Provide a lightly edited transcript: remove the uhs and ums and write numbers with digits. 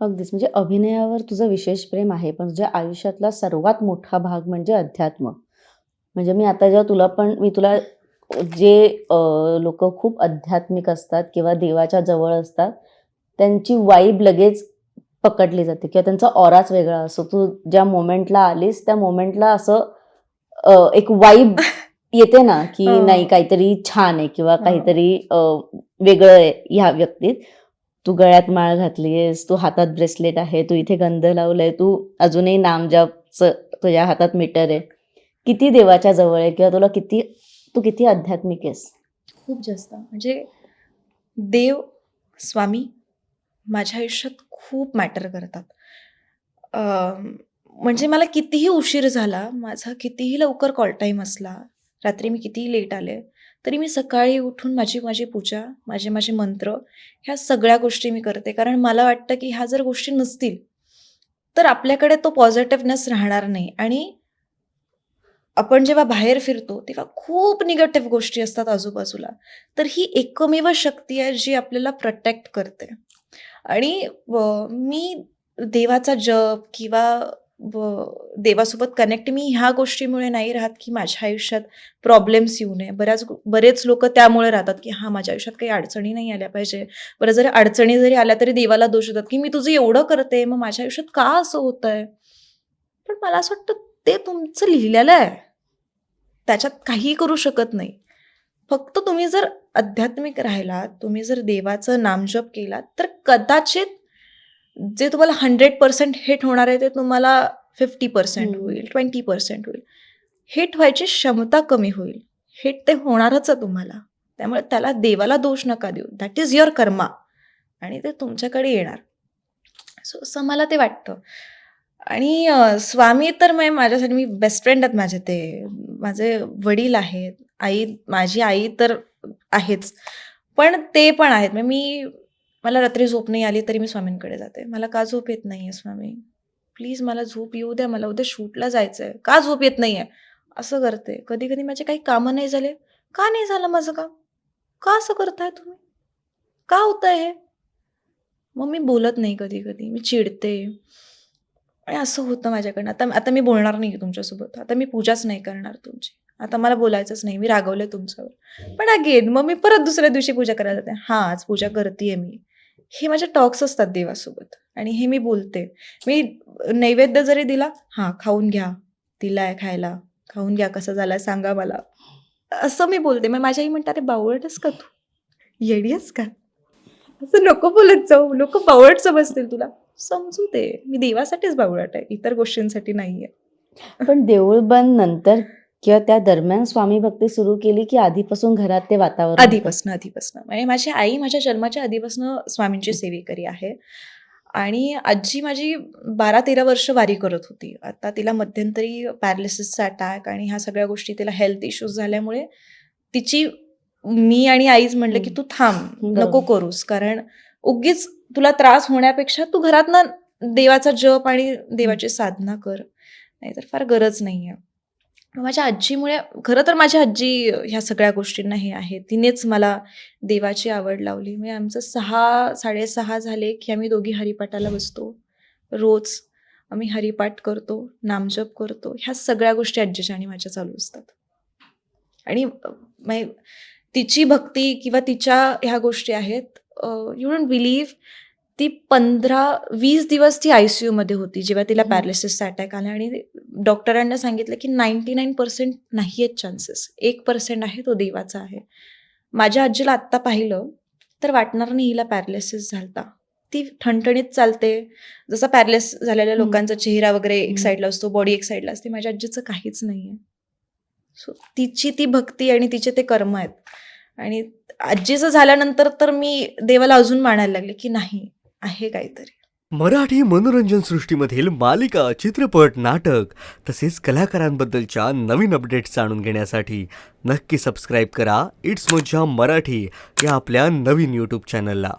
अगदीच. म्हणजे अभिनयावर तुझं विशेष प्रेम आहे, पण तुझ्या आयुष्यातला सर्वात मोठा भाग म्हणजे अध्यात्म. म्हणजे मी आता जेव्हा मी तुला जे खूप आध्यात्मिक असतात किंवा देवाच्या जवळ असतात, त्यांची वाइब लगेच पकडली जाते किंवा त्यांचा ऑराच वेगळा असतो. तू ज्या मोमेंटला आलीस, त्या मोमेंटला असं एक वाइब येते ना, की नाही हो, काहीतरी छान आहे किंवा हो. काहीतरी वेगळं आहे ह्या व्यक्तीत. तू गळ्यात माळ घातलीयेस, तू हातात ब्रेसलेट आहे, तू इथे गंध लावलाय, तू अजूनही नामजपचं तुझ्या हातात मीटर आहे. किती देवाच्या जवळ आहे किंवा तू किती आध्यात्मिक आहेस. खूप जास्त. म्हणजे देव, स्वामी माझ्या आयुष्यात खूप मॅटर करतात. अ, म्हणजे मला कितीही उशीर झाला, माझा कितीही लवकर कॉल टाईम असला, रात्री मी कितीही लेट आले, तरी मी सकाळी उठून माझी माझी पूजा, माझे माझे मंत्र, ह्या सगळ्या गोष्टी मी करते. कारण मला वाटतं, की ह्या जर गोष्टी नसतील, तर आपल्याकडे तो पॉझिटिव्हनेस राहणार नाही आणि आपण जेव्हा बाहेर फिरतो, तेव्हा खूप निगेटिव्ह गोष्टी असतात आजूबाजूला. तर ही एकमेव शक्ती आहे, जी आपल्याला प्रोटेक्ट करते. आणि मी देवाचा जप किंवा व देवासोबत कनेक्ट मी ह्या गोष्टीमुळे नाही राहत, की माझ्या आयुष्यात प्रॉब्लेम्स येऊ नये. बरेच लोकं त्यामुळे राहतात, की हां, माझ्या आयुष्यात काही अडचणी नाही आल्या पाहिजे. बरं जरी अडचणी जरी आल्या तरी देवाला दोष देतात, की मी तुझं एवढं करते, मग माझ्या आयुष्यात का असं होतंय? पण मला असं वाटतं ते तुमचं लिहिलेलं आहे. त्याच्यात काहीही करू शकत नाही. फक्त तुम्ही जर आध्यात्मिक राहिलात, तुम्ही जर देवाचं नामजप केलात, तर कदाचित जे तुम्हाला 100% हिट होणार आहे, ते तुम्हाला 50% हं. होईल, 20% होईल. हिट व्हायची क्षमता कमी होईल. हिट ते होणारच आहे तुम्हाला. त्यामुळे त्याला देवाला दोष नका देऊ. दॅट इज युअर कर्मा आणि ते तुमच्याकडे येणार. सो असं मला ते वाटतं. आणि स्वामी तर माझ्यासाठी मी बेस्ट फ्रेंड आहेत माझे ते. माझे वडील आहेत, माझी आई तर आहेच. पण ते पण आहेत. मला रात्री झोप नाही आली तरी मी स्वामींकडे जाते. मला का झोप येत नाहीये स्वामी? प्लीज मला झोप येऊ द्या. मला उद्या शूटला जायचंय. का झोप येत नाहीये? असं करते. कधी-कधी माझे काही कामं नाही झाले. का नाही झालं माझं काम? का असं करताय तुम्ही? का होतंय हे? मग मी बोलत नाही कधी-कधी. मी चिडते आणि असं होतं माझ्याकडनं. आता आता मी बोलणार नाही तुमच्यासोबत. आता मी पूजाच नाही करणार तुमची. आता मला बोलायचंच नाही. मी रागवले तुमच्यावर. पण अगेन मग मी परत दुसऱ्या दिवशी पूजा करायला जाते. हां, आज पूजा करतीये मी. हे माझे टॉक्स असतात देवासोबत आणि हे मी बोलते. मी नैवेद्य जरी दिला, "हां, खाऊन घ्या. दिलाय खायला. खाऊन घ्या. कसा झालाय सांगा मला." असं मी बोलते. मग माझी आई म्हणते, "अरे बावळट आहेस का तू? येडी आहेस का?" असं नको बोलत जाऊ. लोकं बावळट समजतील तुला. समजू दे. मी देवासाठीच बावळट आहे. इतर गोष्टींसाठी नाहीये. पण देऊळ बंद नंतर किंवा त्या दरम्यान स्वामी भक्ती सुरू केली, की आधीपासून घरात ते वातावरण होतं? आधीपासनं. म्हणजे माझी आई माझ्या जन्माच्या आधीपासनं स्वामींची सेवेकरी आहे आणि आजी माझी 12-13 वर्ष वारी करत होती. आता तिला मध्यंतरी पॅरालिसिसचा अटॅक आणि ह्या सगळ्या गोष्टी तिला हेल्थ इश्यूज झाल्यामुळे तिची मी आणि आईच म्हटलं, हं. की "तू थांब, नको बरोबर. करूस. कारण उगीच तुला त्रास होण्यापेक्षा तू घरातनं देवाचा जप आणि हं. देवाची साधना कर. नाहीतर फार गरज नाहीये." माझ्या आजीमुळे खरं तर माझी आजी ह्या सगळ्या गोष्टींना हे आहे. तिनेच मला देवाची आवड लावली. म्हणजे आमचं 6:30 झाले, की आम्ही दोघी हरिपाठाला बसतो. रोज आम्ही हरिपाठ करतो, नामजप करतो. ह्या सगळ्या गोष्टी आजीच्या आणि माझ्या चालू असतात. आणि म्हणजे तिची भक्ती किंवा तिच्या ह्या गोष्टी आहेत. यू डोंट बिलीव्ह ती 15-20 दिवस ती आय-सी-यूमध्ये होती, जेव्हा तिला हं. पॅरालिसिसचा अटॅक आला आणि डॉक्टरांना सांगितलं, की 99% नाही आहेत चान्सेस. 1% आहे, तो देवाचा आहे. माझ्या आजीला आत्ता पाहिलं, तर वाटणार नाही हिला पॅरालिसिस झालता. ती ठणठणीत चालते. जसा पॅरालिसिस झालेल्या हं. लोकांचा चेहरा वगैरे एक हं. साईडला असतो, बॉडी एक साईडला असते. माझ्या आजीचं काहीच नाहीये. सो तिची ती भक्ती आणि तिचे ते कर्म आहेत. आणि आजीचं झाल्यानंतर तर मी देवाला अजून मानायला लागले, की नाही, आहे काहीतरी. मराठी मनोरंजन सृष्टीमधील मालिका, चित्रपट, नाटक तसेच कलाकारांबद्दलच्या नवीन अपडेट्स जाणून घेण्यासाठी नक्की सबस्क्राईब करा इट्स मज्जा मराठी या आपल्या नवीन यूट्यूब चॅनलला.